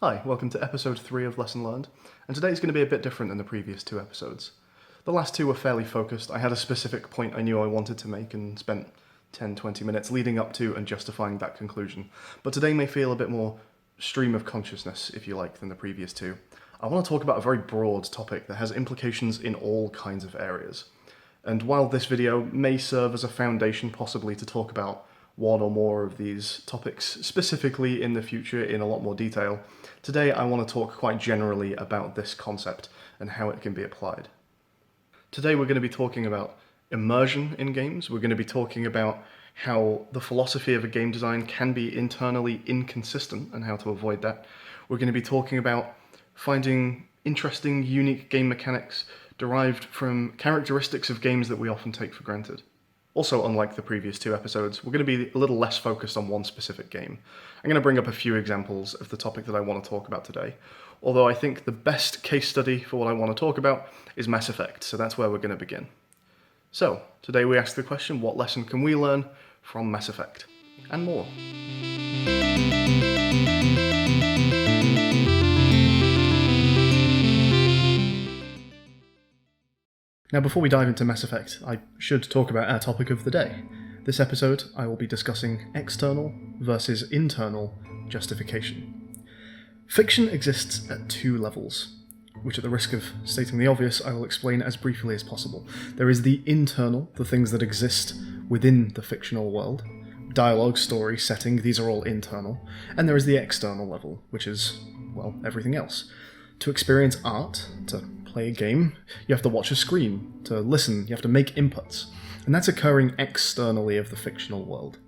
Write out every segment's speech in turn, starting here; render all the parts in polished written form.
Hi, welcome to episode 3 of Lesson Learned, and today's going to be a bit different than the previous 2 episodes. The last 2 were fairly focused. I had a specific point I knew I wanted to make and spent 10-20 minutes leading up to and justifying that conclusion, but today may feel a bit more stream of consciousness, if you like, than the previous 2. I want to talk about a very broad topic that has implications in all kinds of areas, and while this video may serve as a foundation possibly to talk about one or more of these topics specifically in the future in a lot more detail, today I want to talk quite generally about this concept and how it can be applied. Today we're going to be talking about immersion in games. We're going to be talking about how the philosophy of a game design can be internally inconsistent and how to avoid that. We're going to be talking about finding interesting, unique game mechanics derived from characteristics of games that we often take for granted. Also, unlike the previous 2 episodes, we're going to be a little less focused on one specific game. I'm going to bring up a few examples of the topic that I want to talk about today, although I think the best case study for what I want to talk about is Mass Effect, so that's where we're going to begin. So, today we ask the question, what lesson can we learn from Mass Effect? And more. Now, before we dive into Mass Effect, I should talk about our topic of the day. This episode, I will be discussing external versus internal justification. Fiction exists at 2 levels, which at the risk of stating the obvious, I will explain as briefly as possible. There is the internal, the things that exist within the fictional world. Dialogue, story, setting, these are all internal. And there is the external level, which is, well, everything else. To experience art, to play a game, you have to watch a screen. To listen, you have to make inputs. And that's occurring externally of the fictional world.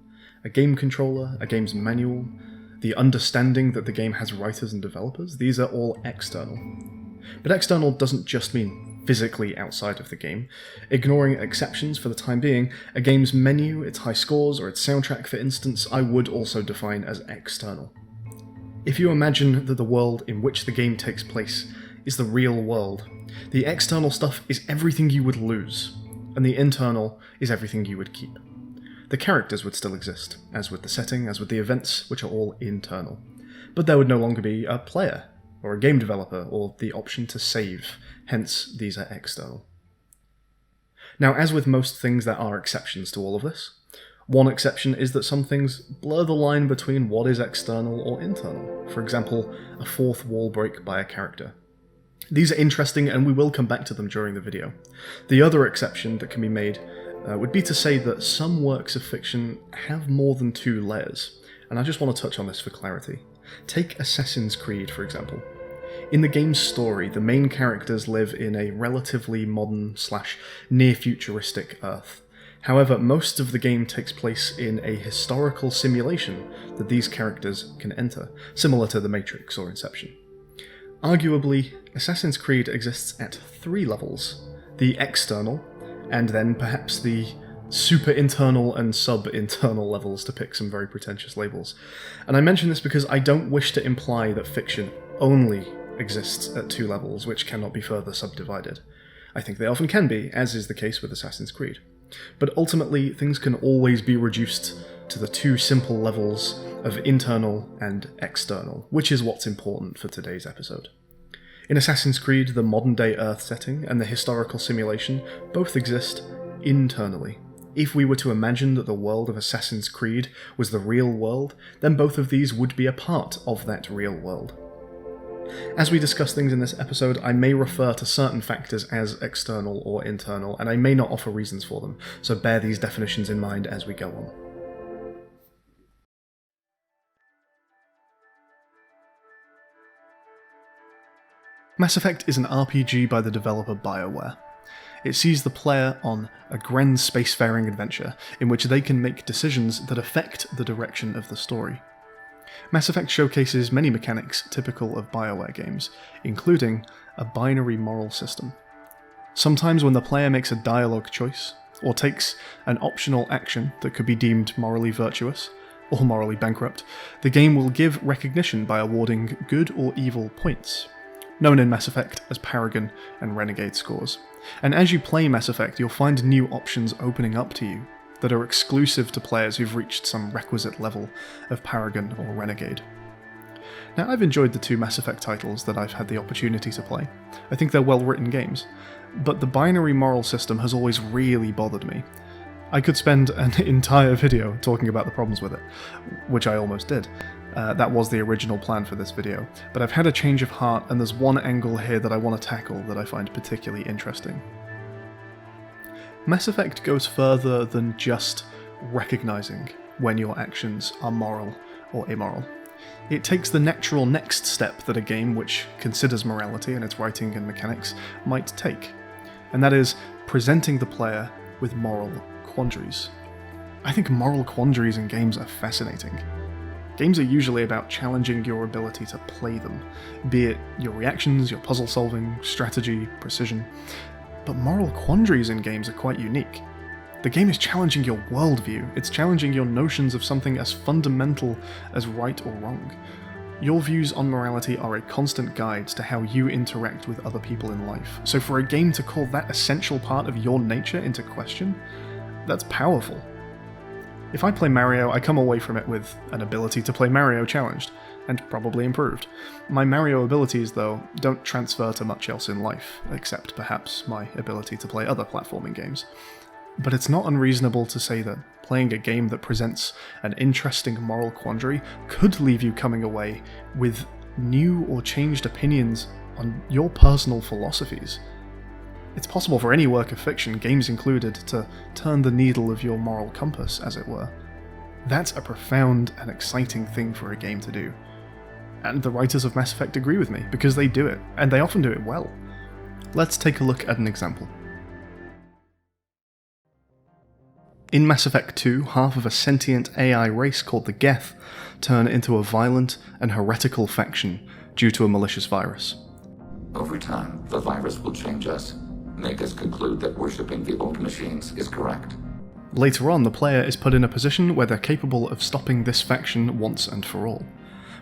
A game controller, a game's manual, the understanding that the game has writers and developers, these are all external. But external doesn't just mean physically outside of the game. Ignoring exceptions for the time being, a game's menu, its high scores, or its soundtrack, for instance, I would also define as external. If you imagine that the world in which the game takes place is the real world, the external stuff is everything you would lose, and the internal is everything you would keep. The characters would still exist, as with the setting, as with the events, which are all internal. But there would no longer be a player, or a game developer, or the option to save, hence these are external. Now, as with most things, there are exceptions to all of this. One exception is that some things blur the line between what is external or internal. For example, a fourth wall break by a character. These are interesting and we will come back to them during the video. The other exception that can be made would be to say that some works of fiction have more than 2 layers, and I just want to touch on this for clarity. Take Assassin's Creed, for example. In the game's story, the main characters live in a relatively modern / near-futuristic Earth. However, most of the game takes place in a historical simulation that these characters can enter, similar to The Matrix or Inception. Arguably, Assassin's Creed exists at 3 levels: the external, and then perhaps the super-internal and sub-internal levels, to pick some very pretentious labels. And I mention this because I don't wish to imply that fiction only exists at 2 levels, which cannot be further subdivided. I think they often can be, as is the case with Assassin's Creed. But ultimately, things can always be reduced to the 2 simple levels of internal and external, which is what's important for today's episode. In Assassin's Creed, the modern-day Earth setting and the historical simulation both exist internally. If we were to imagine that the world of Assassin's Creed was the real world, then both of these would be a part of that real world. As we discuss things in this episode, I may refer to certain factors as external or internal, and I may not offer reasons for them, so bear these definitions in mind as we go on. Mass Effect is an RPG by the developer BioWare. It sees the player on a grand spacefaring adventure in which they can make decisions that affect the direction of the story. Mass Effect showcases many mechanics typical of BioWare games, including a binary moral system. Sometimes when the player makes a dialogue choice, or takes an optional action that could be deemed morally virtuous, or morally bankrupt, the game will give recognition by awarding good or evil points, known in Mass Effect as Paragon and Renegade scores. And as you play Mass Effect, you'll find new options opening up to you that are exclusive to players who've reached some requisite level of Paragon or Renegade. Now, I've enjoyed the two Mass Effect titles that I've had the opportunity to play. I think they're well-written games, but the binary moral system has always really bothered me. I could spend an entire video talking about the problems with it, which I almost did. That was the original plan for this video, but I've had a change of heart and there's one angle here that I want to tackle that I find particularly interesting. Mass Effect goes further than just recognizing when your actions are moral or immoral. It takes the natural next step that a game which considers morality in its writing and mechanics might take, and that is presenting the player with moral quandaries. I think moral quandaries in games are fascinating. Games are usually about challenging your ability to play them, be it your reactions, your puzzle solving, strategy, precision. But moral quandaries in games are quite unique. The game is challenging your worldview, it's challenging your notions of something as fundamental as right or wrong. Your views on morality are a constant guide to how you interact with other people in life, so for a game to call that essential part of your nature into question, that's powerful. If I play Mario, I come away from it with an ability to play Mario challenged, and probably improved. My Mario abilities, though, don't transfer to much else in life, except perhaps my ability to play other platforming games. But it's not unreasonable to say that playing a game that presents an interesting moral quandary could leave you coming away with new or changed opinions on your personal philosophies. It's possible for any work of fiction, games included, to turn the needle of your moral compass, as it were. That's a profound and exciting thing for a game to do. And the writers of Mass Effect agree with me, because they do it, and they often do it well. Let's take a look at an example. In Mass Effect 2, half of a sentient AI race called the Geth turn into a violent and heretical faction due to a malicious virus. Over time, the virus will change us, make us conclude that worshipping the old machines is correct. Later on, the player is put in a position where they're capable of stopping this faction once and for all.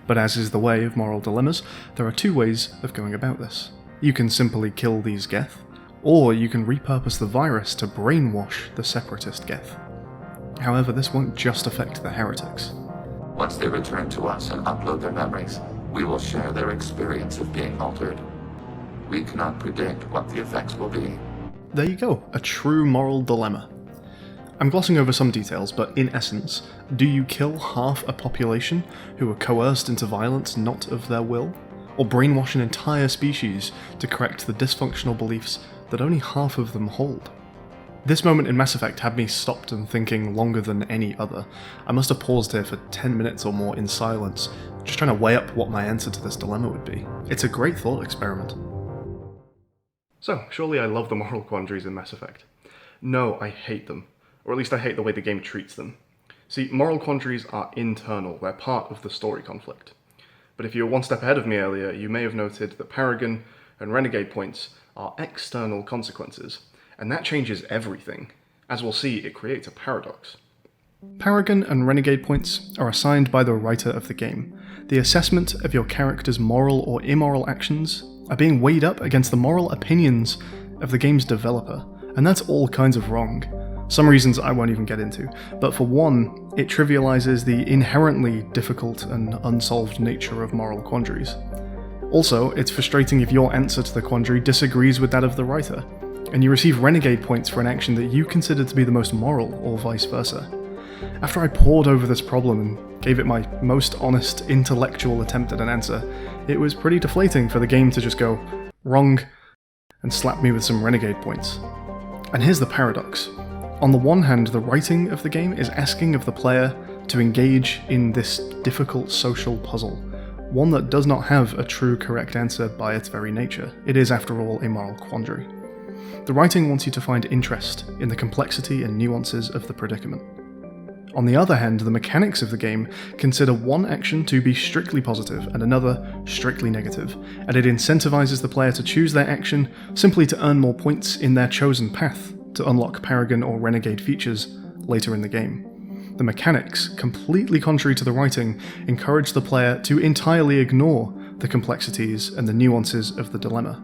But as is the way of moral dilemmas, there are two ways of going about this. You can simply kill these Geth, or you can repurpose the virus to brainwash the separatist Geth. However, this won't just affect the heretics. Once they return to us and upload their memories, we will share their experience of being altered. We cannot predict what the effects will be. There you go, a true moral dilemma. I'm glossing over some details, but in essence, do you kill half a population who are coerced into violence not of their will? Or brainwash an entire species to correct the dysfunctional beliefs that only half of them hold? This moment in Mass Effect had me stopped and thinking longer than any other. I must have paused here for 10 minutes or more in silence, just trying to weigh up what my answer to this dilemma would be. It's a great thought experiment. So, surely I love the moral quandaries in Mass Effect. No, I hate them. Or at least I hate the way the game treats them. See, moral quandaries are internal, they're part of the story conflict. But if you were one step ahead of me earlier, you may have noted that Paragon and Renegade points are external consequences, and that changes everything. As we'll see, it creates a paradox. Paragon and Renegade points are assigned by the writer of the game. The assessment of your character's moral or immoral actions are being weighed up against the moral opinions of the game's developer, and that's all kinds of wrong. Some reasons I won't even get into, but for one, it trivializes the inherently difficult and unsolved nature of moral quandaries. Also, it's frustrating if your answer to the quandary disagrees with that of the writer, and you receive Renegade points for an action that you consider to be the most moral, or vice versa. After I pored over this problem and gave it my most honest intellectual attempt at an answer, it was pretty deflating for the game to just go, wrong, and slap me with some Renegade points. And here's the paradox. On the one hand, the writing of the game is asking of the player to engage in this difficult social puzzle, one that does not have a true correct answer by its very nature. It is, after all, a moral quandary. The writing wants you to find interest in the complexity and nuances of the predicament. On the other hand, the mechanics of the game consider one action to be strictly positive and another strictly negative, and it incentivizes the player to choose their action simply to earn more points in their chosen path, to unlock Paragon or Renegade features later in the game. The mechanics, completely contrary to the writing, encourage the player to entirely ignore the complexities and the nuances of the dilemma.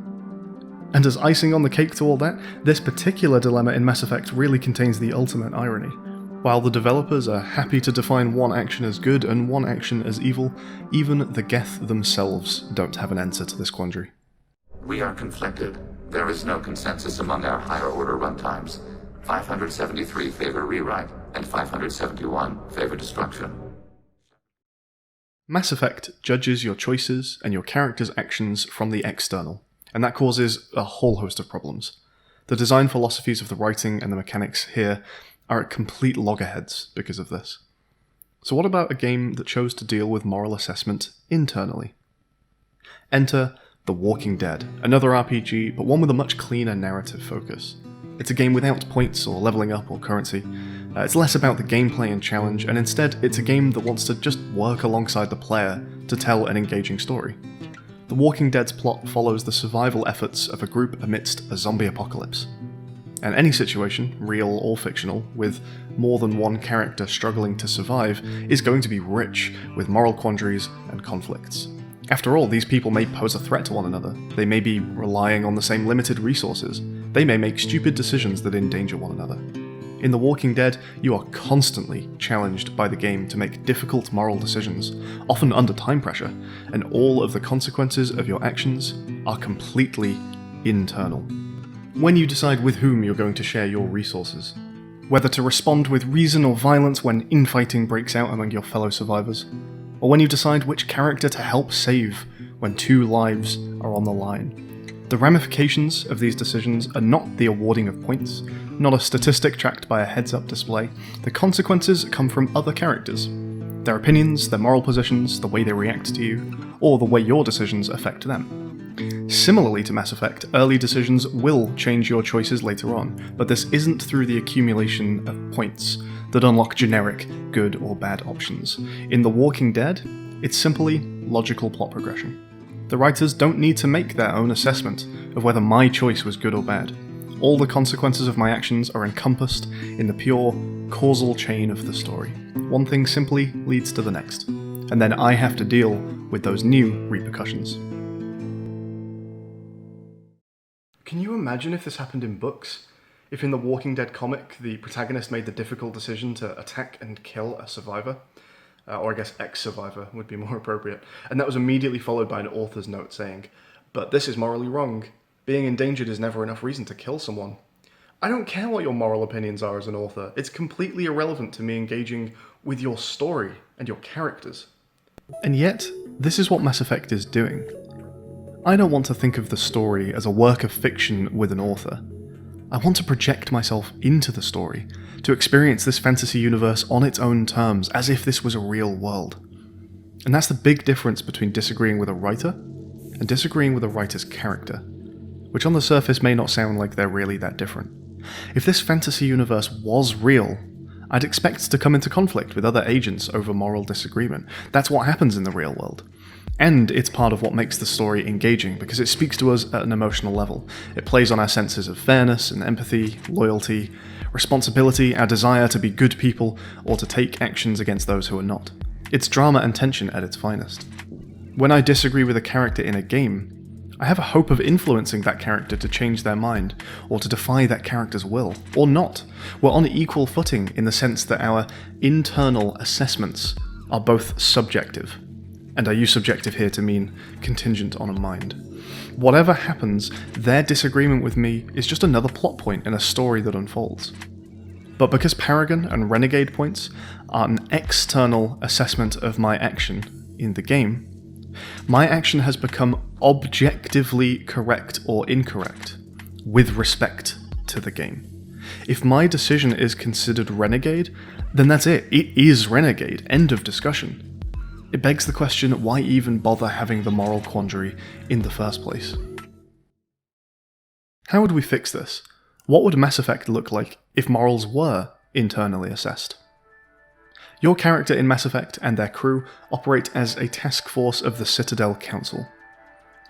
And as icing on the cake to all that, this particular dilemma in Mass Effect really contains the ultimate irony. While the developers are happy to define one action as good and one action as evil, even the Geth themselves don't have an answer to this quandary. We are conflicted. There is no consensus among our higher order runtimes. 573 favor rewrite, and 571 favor destruction. Mass Effect judges your choices and your character's actions from the external, and that causes a whole host of problems. The design philosophies of the writing and the mechanics here are at complete loggerheads because of this. So what about a game that chose to deal with moral assessment internally? Enter The Walking Dead, another RPG, but one with a much cleaner narrative focus. It's a game without points or leveling up or currency. It's less about the gameplay and challenge, and instead it's a game that wants to just work alongside the player to tell an engaging story. The Walking Dead's plot follows the survival efforts of a group amidst a zombie apocalypse. And any situation, real or fictional, with more than one character struggling to survive is going to be rich with moral quandaries and conflicts. After all, these people may pose a threat to one another, they may be relying on the same limited resources, they may make stupid decisions that endanger one another. In The Walking Dead, you are constantly challenged by the game to make difficult moral decisions, often under time pressure, and all of the consequences of your actions are completely internal. When you decide with whom you're going to share your resources, whether to respond with reason or violence when infighting breaks out among your fellow survivors, or when you decide which character to help save when 2 lives are on the line. The ramifications of these decisions are not the awarding of points, not a statistic tracked by a heads-up display. The consequences come from other characters. Their opinions, their moral positions, the way they react to you, or the way your decisions affect them. Similarly to Mass Effect, early decisions will change your choices later on, but this isn't through the accumulation of points that unlock generic good or bad options. In The Walking Dead, it's simply logical plot progression. The writers don't need to make their own assessment of whether my choice was good or bad. All the consequences of my actions are encompassed in the pure causal chain of the story. One thing simply leads to the next, and then I have to deal with those new repercussions. Can you imagine if this happened in books? If in the Walking Dead comic, the protagonist made the difficult decision to attack and kill a survivor? Or I guess ex-survivor would be more appropriate. And that was immediately followed by an author's note saying, "But this is morally wrong. Being endangered is never enough reason to kill someone." I don't care what your moral opinions are as an author. It's completely irrelevant to me engaging with your story and your characters. And yet, this is what Mass Effect is doing. I don't want to think of the story as a work of fiction with an author. I want to project myself into the story, to experience this fantasy universe on its own terms, as if this was a real world. And that's the big difference between disagreeing with a writer and disagreeing with a writer's character, which on the surface may not sound like they're really that different. If this fantasy universe was real, I'd expect to come into conflict with other agents over moral disagreement. That's what happens in the real world. And it's part of what makes the story engaging, because it speaks to us at an emotional level. It plays on our senses of fairness and empathy, loyalty, responsibility, our desire to be good people, or to take actions against those who are not. It's drama and tension at its finest. When I disagree with a character in a game, I have a hope of influencing that character to change their mind, or to defy that character's will, or not. We're on equal footing in the sense that our internal assessments are both subjective. And I use subjective here to mean contingent on a mind. Whatever happens, their disagreement with me is just another plot point in a story that unfolds. But because Paragon and Renegade points are an external assessment of my action in the game, my action has become objectively correct or incorrect with respect to the game. If my decision is considered Renegade, then that's it. It is Renegade. End of discussion. It begs the question, why even bother having the moral quandary in the first place? How would we fix this? What would Mass Effect look like if morals were internally assessed? Your character in Mass Effect and their crew operate as a task force of the Citadel Council.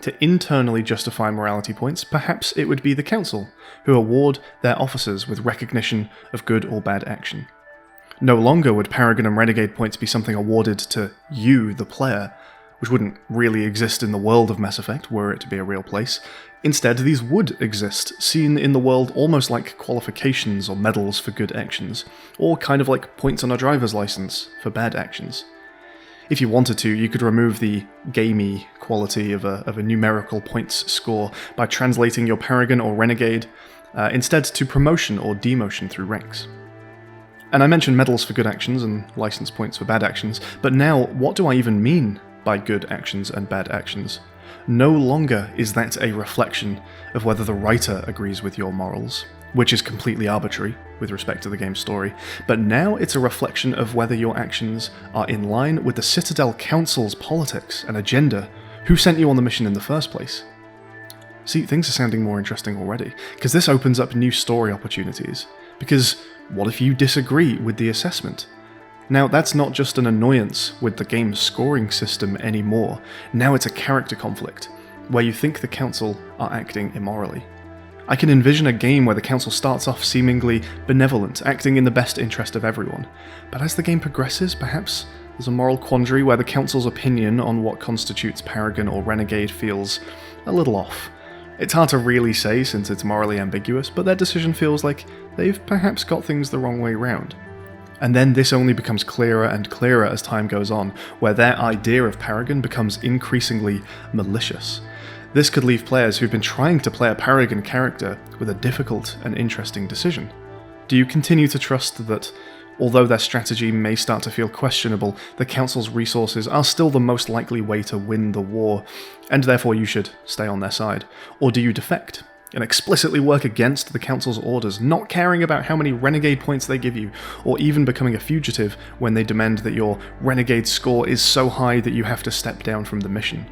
To internally justify morality points, perhaps it would be the Council who award their officers with recognition of good or bad action. No longer would Paragon and Renegade points be something awarded to you, the player, which wouldn't really exist in the world of Mass Effect were it to be a real place. Instead, these would exist, seen in the world almost like qualifications or medals for good actions, or kind of like points on a driver's license for bad actions. If you wanted to, you could remove the gamey quality of a numerical points score by translating your Paragon or Renegade instead to promotion or demotion through ranks. And I mentioned medals for good actions and license points for bad actions, but now what do I even mean by good actions and bad actions? No longer is that a reflection of whether the writer agrees with your morals, which is completely arbitrary with respect to the game's story, but now it's a reflection of whether your actions are in line with the Citadel Council's politics and agenda, who sent you on the mission in the first place. See, things are sounding more interesting already, because this opens up new story opportunities. Because what if you disagree with the assessment? Now, that's not just an annoyance with the game's scoring system anymore, now it's a character conflict, where you think the Council are acting immorally. I can envision a game where the Council starts off seemingly benevolent, acting in the best interest of everyone, but as the game progresses, perhaps there's a moral quandary where the Council's opinion on what constitutes Paragon or Renegade feels a little off. It's hard to really say since it's morally ambiguous, but their decision feels like they've perhaps got things the wrong way round. And then this only becomes clearer and clearer as time goes on, where their idea of Paragon becomes increasingly malicious. This could leave players who've been trying to play a Paragon character with a difficult and interesting decision. Do you continue to trust that, although their strategy may start to feel questionable, the Council's resources are still the most likely way to win the war, and therefore you should stay on their side? Or do you defect and explicitly work against the Council's orders, not caring about how many Renegade points they give you, or even becoming a fugitive when they demand that your Renegade score is so high that you have to step down from the mission?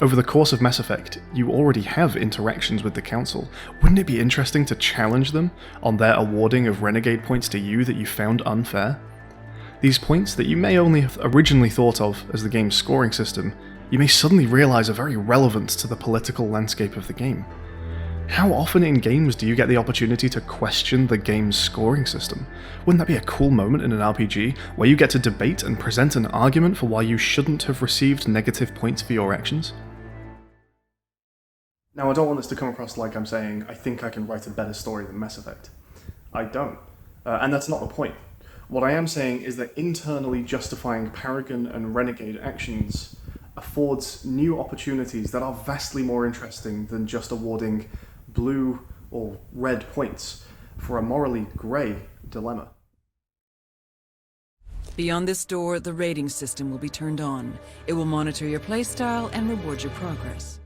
Over the course of Mass Effect, you already have interactions with the Council. Wouldn't it be interesting to challenge them on their awarding of Renegade points to you that you found unfair? These points that you may only have originally thought of as the game's scoring system, you may suddenly realise are very relevant to the political landscape of the game. How often in games do you get the opportunity to question the game's scoring system? Wouldn't that be a cool moment in an RPG, where you get to debate and present an argument for why you shouldn't have received negative points for your actions? Now, I don't want this to come across like I'm saying, I think I can write a better story than Mass Effect. I don't. And that's not the point. What I am saying is that internally justifying Paragon and Renegade actions affords new opportunities that are vastly more interesting than just awarding blue or red points for a morally grey dilemma. Beyond this door, the rating system will be turned on. It will monitor your playstyle and reward your progress.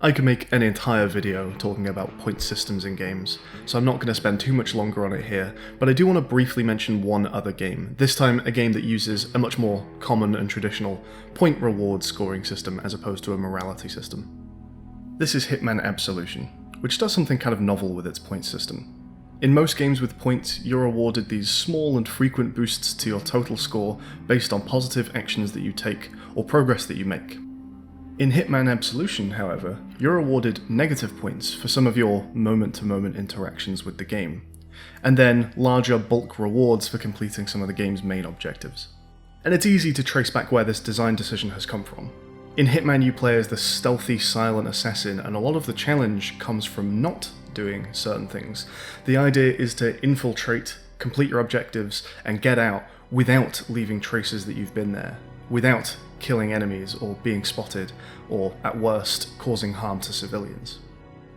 I could make an entire video talking about point systems in games, so I'm not going to spend too much longer on it here, but I do want to briefly mention one other game, this time a game that uses a much more common and traditional point reward scoring system as opposed to a morality system. This is Hitman Absolution, which does something kind of novel with its point system. In most games with points, you're awarded these small and frequent boosts to your total score based on positive actions that you take or progress that you make. In Hitman Absolution, however, you're awarded negative points for some of your moment-to-moment interactions with the game, and then larger bulk rewards for completing some of the game's main objectives. And it's easy to trace back where this design decision has come from. In Hitman, you play as the stealthy, silent assassin, and a lot of the challenge comes from not doing certain things. The idea is to infiltrate, complete your objectives, and get out without leaving traces that you've been there, without killing enemies or being spotted, or at worst, causing harm to civilians.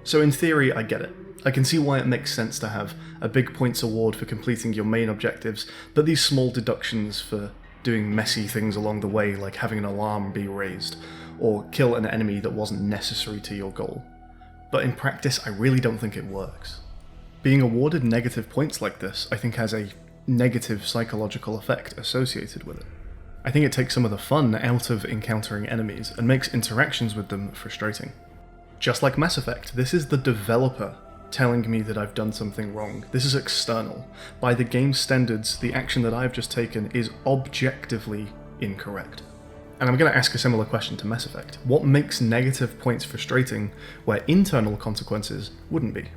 So in theory, I get it. I can see why it makes sense to have a big points award for completing your main objectives, but these small deductions for doing messy things along the way, like having an alarm be raised, or kill an enemy that wasn't necessary to your goal. But in practice, I really don't think it works. Being awarded negative points like this, I think has a negative psychological effect associated with it. I think it takes some of the fun out of encountering enemies and makes interactions with them frustrating. Just like Mass Effect, this is the developer telling me that I've done something wrong. This is external. By the game's standards, the action that I've just taken is objectively incorrect. And I'm going to ask a similar question to Mass Effect. What makes negative points frustrating where internal consequences wouldn't be?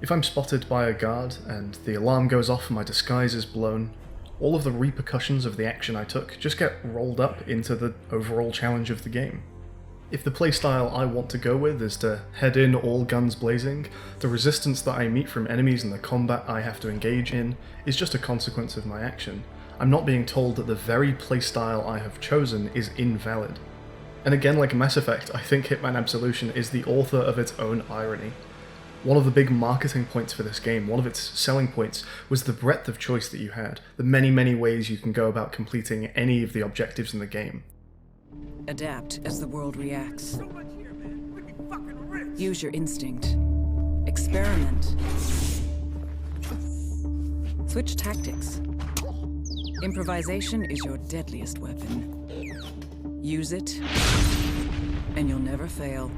If I'm spotted by a guard and the alarm goes off and my disguise is blown, all of the repercussions of the action I took just get rolled up into the overall challenge of the game. If the playstyle I want to go with is to head in all guns blazing, the resistance that I meet from enemies and the combat I have to engage in is just a consequence of my action. I'm not being told that the very playstyle I have chosen is invalid. And again, like Mass Effect, I think Hitman Absolution is the author of its own irony. One of the big marketing points for this game, one of its selling points, was the breadth of choice that you had, the many ways you can go about completing any of the objectives in the game. Adapt as the world reacts. Use your instinct. Experiment. Switch tactics. Improvisation is your deadliest weapon. Use it, and you'll never fail.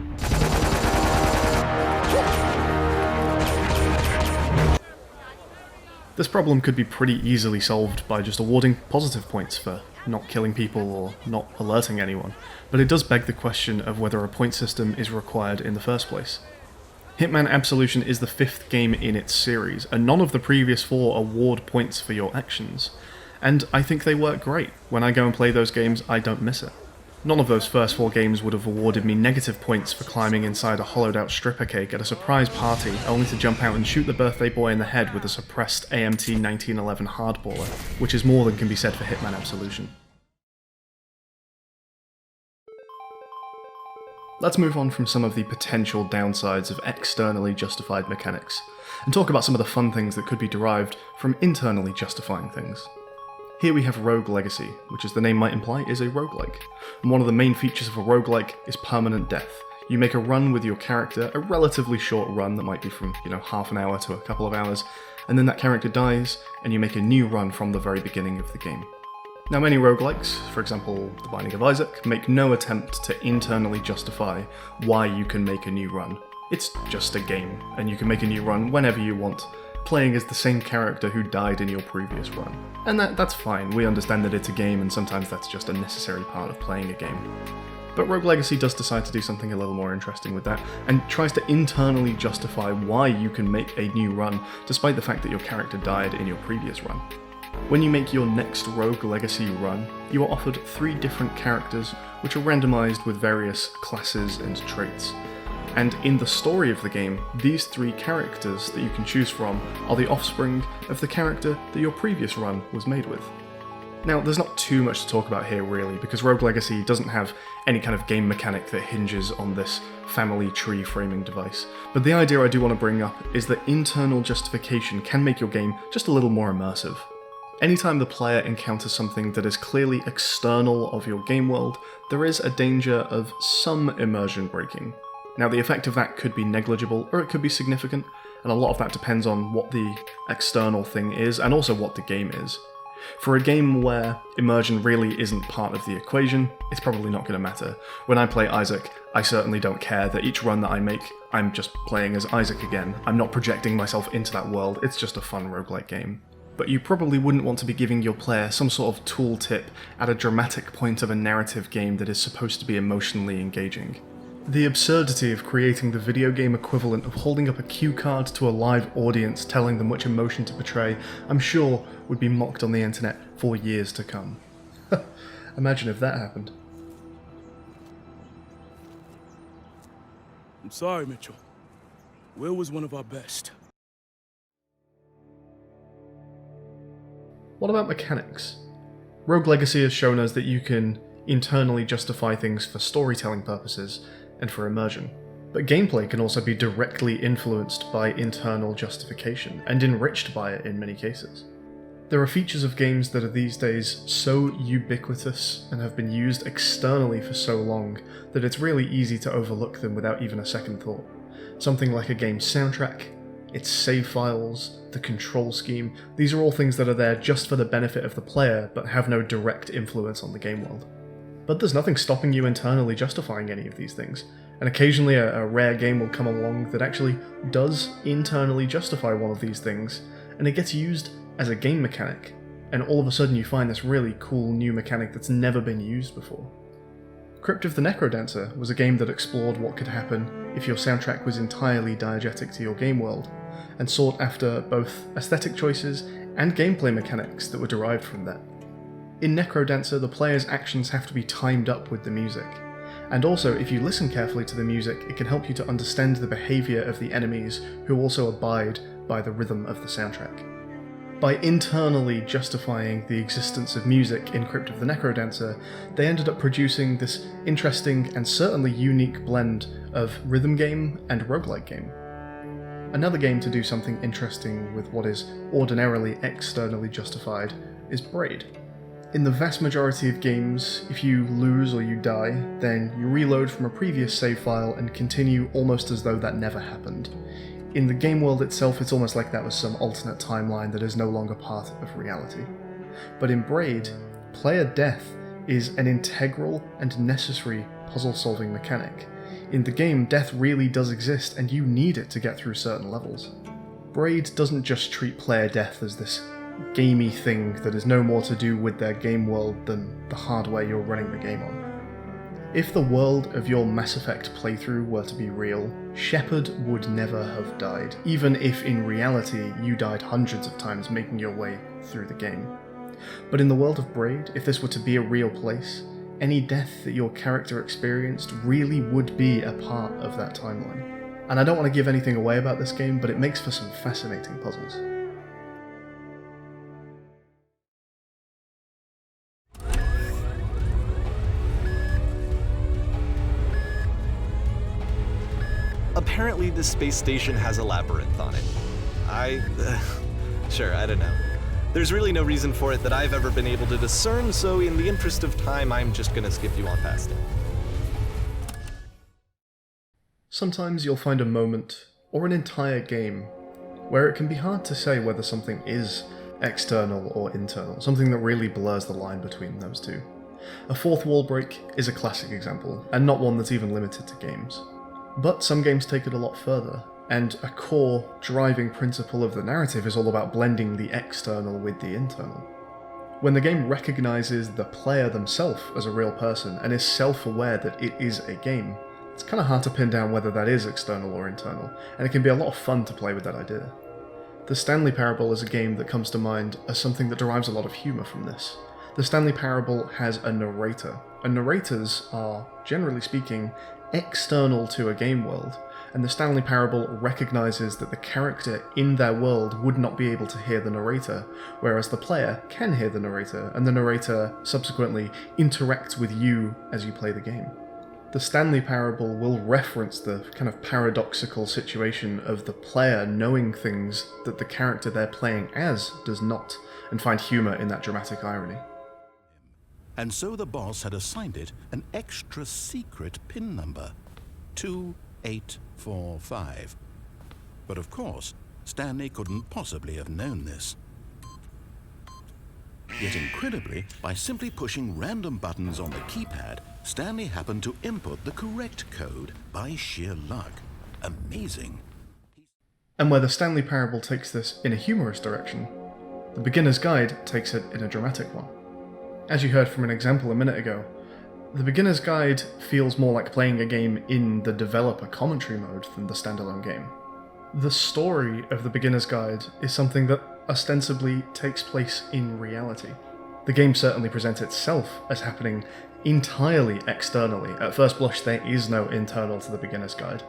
This problem could be pretty easily solved by just awarding positive points for not killing people or not alerting anyone, but it does beg the question of whether a point system is required in the first place. Hitman Absolution is the 5th game in its series, and none of the previous 4 award points for your actions, and I think they work great. When I go and play those games, I don't miss it. None of those first 4 games would have awarded me negative points for climbing inside a hollowed out stripper cake at a surprise party, only to jump out and shoot the birthday boy in the head with a suppressed AMT 1911 hardballer, which is more than can be said for Hitman Absolution. Let's move on from some of the potential downsides of externally justified mechanics, and talk about some of the fun things that could be derived from internally justifying things. Here we have Rogue Legacy, which as the name might imply is a roguelike, and one of the main features of a roguelike is permanent death. You make a run with your character, a relatively short run that might be from, half an hour to a couple of hours, and then that character dies, and you make a new run from the very beginning of the game. Now many roguelikes, for example The Binding of Isaac, make no attempt to internally justify why you can make a new run. It's just a game, and you can make a new run whenever you want, playing as the same character who died in your previous run. And that's fine, we understand that it's a game and sometimes that's just a necessary part of playing a game. But Rogue Legacy does decide to do something a little more interesting with that, and tries to internally justify why you can make a new run, despite the fact that your character died in your previous run. When you make your next Rogue Legacy run, you are offered 3 different characters, which are randomized with various classes and traits. And in the story of the game, these 3 characters that you can choose from are the offspring of the character that your previous run was made with. Now, there's not too much to talk about here really, because Rogue Legacy doesn't have any kind of game mechanic that hinges on this family tree framing device, but the idea I do want to bring up is that internal justification can make your game just a little more immersive. Anytime the player encounters something that is clearly external of your game world, there is a danger of some immersion breaking. Now the effect of that could be negligible, or it could be significant, and a lot of that depends on what the external thing is, and also what the game is. For a game where immersion really isn't part of the equation, it's probably not going to matter. When I play Isaac, I certainly don't care that each run that I make, I'm just playing as Isaac again. I'm not projecting myself into that world, it's just a fun roguelike game. But you probably wouldn't want to be giving your player some sort of tooltip at a dramatic point of a narrative game that is supposed to be emotionally engaging. The absurdity of creating the video game equivalent of holding up a cue card to a live audience telling them which emotion to portray, I'm sure would be mocked on the internet for years to come. Imagine if that happened. I'm sorry, Mitchell. Will was one of our best. What about mechanics? Rogue Legacy has shown us that you can internally justify things for storytelling purposes and for immersion. But gameplay can also be directly influenced by internal justification, and enriched by it in many cases. There are features of games that are these days so ubiquitous and have been used externally for so long that it's really easy to overlook them without even a second thought. Something like a game's soundtrack, its save files, the control scheme, these are all things that are there just for the benefit of the player but have no direct influence on the game world. But there's nothing stopping you internally justifying any of these things, and occasionally a rare game will come along that actually does internally justify one of these things, and it gets used as a game mechanic, and all of a sudden you find this really cool new mechanic that's never been used before. Crypt of the Necrodancer was a game that explored what could happen if your soundtrack was entirely diegetic to your game world, and sought after both aesthetic choices and gameplay mechanics that were derived from that. In Necrodancer, the player's actions have to be timed up with the music, and also if you listen carefully to the music, it can help you to understand the behaviour of the enemies who also abide by the rhythm of the soundtrack. By internally justifying the existence of music in Crypt of the Necrodancer, they ended up producing this interesting and certainly unique blend of rhythm game and roguelike game. Another game to do something interesting with what is ordinarily externally justified is Berate. In the vast majority of games, if you lose or you die, then you reload from a previous save file and continue almost as though that never happened. In the game world itself, it's almost like that was some alternate timeline that is no longer part of reality. But in Berate, player death is an integral and necessary puzzle-solving mechanic. In the game, death really does exist, and you need it to get through certain levels. Berate doesn't just treat player death as this gamey thing that is no more to do with their game world than the hardware you're running the game on. If the world of your Mass Effect playthrough were to be real, Shepard would never have died, even if in reality you died hundreds of times making your way through the game. But in the world of Berate, if this were to be a real place, any death that your character experienced really would be a part of that timeline. And I don't want to give anything away about this game, but it makes for some fascinating puzzles. Apparently this space station has a labyrinth on it. Sure, I don't know. There's really no reason for it that I've ever been able to discern, so in the interest of time, I'm just gonna skip you on past it. Sometimes you'll find a moment, or an entire game, where it can be hard to say whether something is external or internal, something that really blurs the line between those two. A fourth wall break is a classic example, and not one that's even limited to games. But some games take it a lot further, and a core driving principle of the narrative is all about blending the external with the internal. When the game recognises the player themselves as a real person and is self-aware that it is a game, it's kind of hard to pin down whether that is external or internal, and it can be a lot of fun to play with that idea. The Stanley Parable is a game that comes to mind as something that derives a lot of humour from this. The Stanley Parable has a narrator, and narrators are, generally speaking, external to a game world, and the Stanley Parable recognises that the character in their world would not be able to hear the narrator, whereas the player can hear the narrator, and the narrator subsequently interacts with you as you play the game. The Stanley Parable will reference the kind of paradoxical situation of the player knowing things that the character they're playing as does not, and find humour in that dramatic irony. And so the boss had assigned it an extra secret PIN number, 2845. But of course, Stanley couldn't possibly have known this. Yet incredibly, by simply pushing random buttons on the keypad, Stanley happened to input the correct code by sheer luck. Amazing. And where the Stanley Parable takes this in a humorous direction, the Beginner's Guide takes it in a dramatic one. As you heard from an example a minute ago, the Beginner's Guide feels more like playing a game in the developer commentary mode than the standalone game. The story of the Beginner's Guide is something that ostensibly takes place in reality. The game certainly presents itself as happening entirely externally. At first blush, there is no internal to the Beginner's Guide.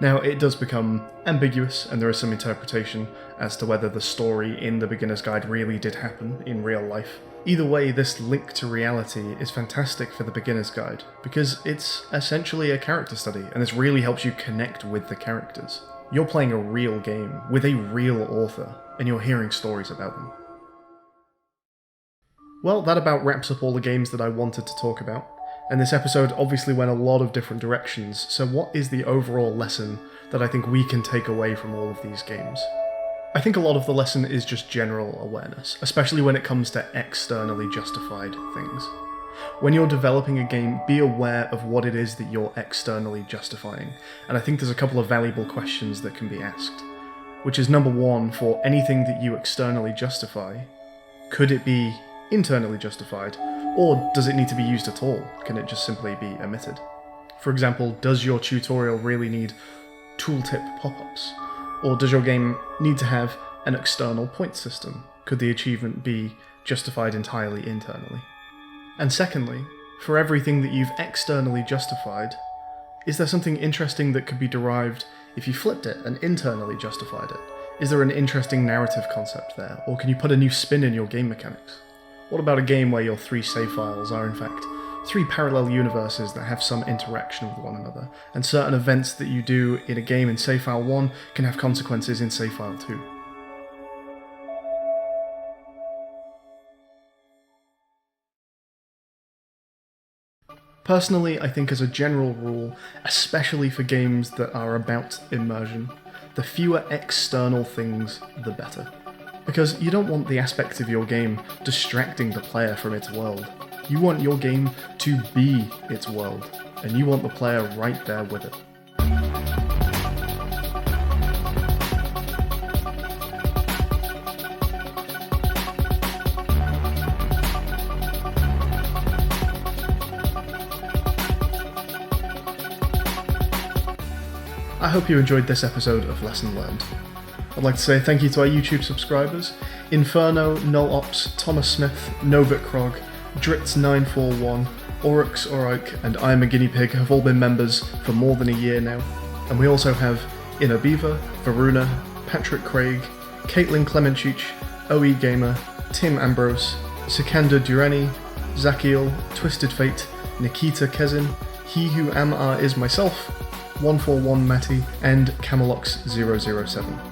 Now, it does become ambiguous, and there is some interpretation as to whether the story in the Beginner's Guide really did happen in real life. Either way, this link to reality is fantastic for the Beginner's Guide, because it's essentially a character study, and this really helps you connect with the characters. You're playing a real game, with a real author, and you're hearing stories about them. Well, that about wraps up all the games that I wanted to talk about, and this episode obviously went a lot of different directions, so what is the overall lesson that I think we can take away from all of these games? I think a lot of the lesson is just general awareness, especially when it comes to externally justified things. When you're developing a game, be aware of what it is that you're externally justifying, and I think there's a couple of valuable questions that can be asked. Which is number one, for anything that you externally justify, could it be internally justified, or does it need to be used at all? Can it just simply be omitted? For example, does your tutorial really need tooltip pop-ups? Or does your game need to have an external point system? could the achievement be justified entirely internally? And secondly, for everything that you've externally justified, is there something interesting that could be derived if you flipped it and internally justified it? Is there an interesting narrative concept there, or can you put a new spin in your game mechanics? What about a game where your 3 save files are in fact 3 parallel universes that have some interaction with one another, and certain events that you do in a game in save file 1 can have consequences in save file 2? Personally, I think as a general rule, especially for games that are about immersion, the fewer external things, the better. Because you don't want the aspects of your game distracting the player from its world. You want your game to be its world, and you want the player right there with it. I hope you enjoyed this episode of Lesson Learned. I'd like to say thank you to our YouTube subscribers: Inferno, NullOps, Thomas Smith, Novik Krog, Dritz941, Oryx Orike, and I Am a Guinea Pig have all been members for more than a year now. And we also have Inner Beaver, Varuna, Patrick Craig, Caitlin Clemenchich, OE Gamer, Tim Ambrose, Sikander Durrani, Zakiel, Twisted Fate, Nikita Kezin, He Who Am Is Myself, 141 Matty, and Camelox007.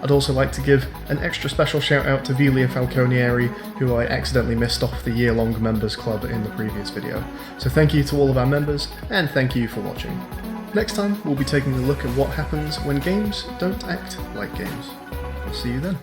I'd also like to give an extra special shout out to Velia Falconieri, who I accidentally missed off the year-long members club in the previous video. So thank you to all of our members, and thank you for watching. Next time, we'll be taking a look at what happens when games don't act like games. I'll see you then.